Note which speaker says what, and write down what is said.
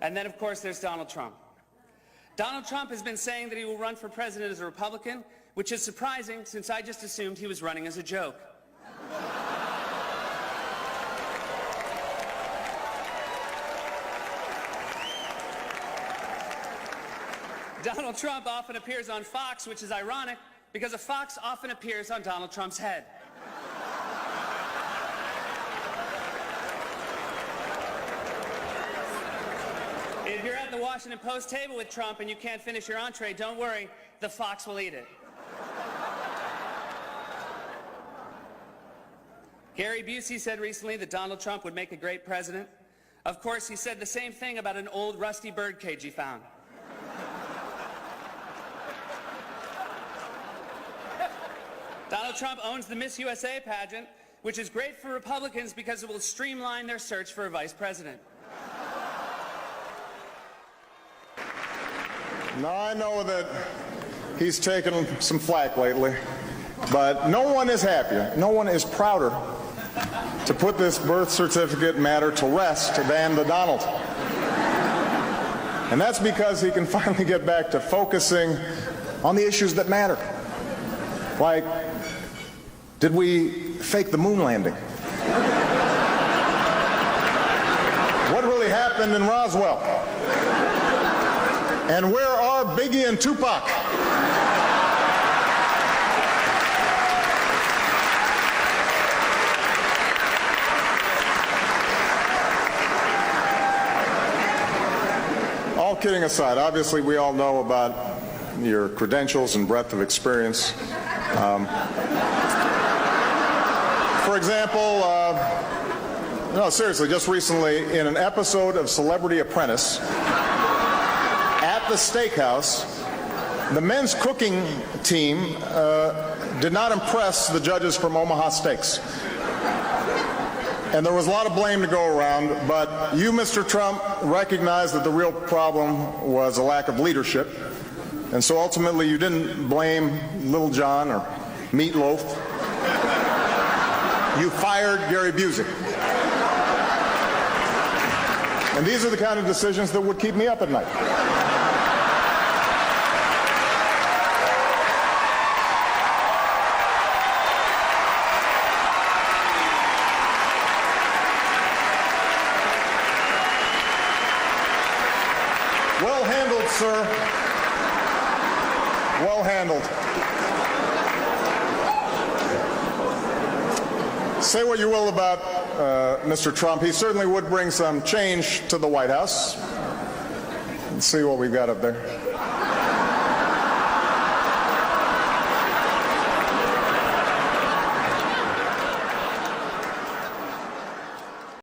Speaker 1: And then, of course, there's Donald Trump. Donald Trump has been saying that he will run for president as a Republican, which is surprising since I just assumed he was running as a joke. Donald Trump often appears on Fox, which is ironic because a fox often appears on Donald Trump's head. If you're at the Washington Post table with Trump and you can't finish your entree, don't worry, the fox will eat it. Gary Busey said recently that Donald Trump would make a great president. Of course, he said the same thing about an old rusty birdcage he found. Donald Trump owns the Miss USA pageant, which is great for Republicans because it will streamline their search for a vice president.
Speaker 2: Now, I know that he's taken some flack lately, but no one is happier, no one is prouder to put this birth certificate matter to rest than the Donald. And that's because he can finally get back to focusing on the issues that matter. Like, did we fake the moon landing? What really happened in Roswell? And where are Biggie and Tupac? All kidding aside, obviously we all know about your credentials and breadth of experience. For example, no, seriously, just recently in an episode of Celebrity Apprentice, at the steakhouse, the men's cooking team did not impress the judges from Omaha Steaks. And there was a lot of blame to go around, but you, Mr. Trump, recognized that the real problem was a lack of leadership. And so ultimately you didn't blame Little John or Meatloaf. You fired Gary Busey. And these are the kind of decisions that would keep me up at night. Well handled, sir. Well handled. Say what you will about Mr. Trump. He certainly would bring some change to the White House. Let's see what we've got up there.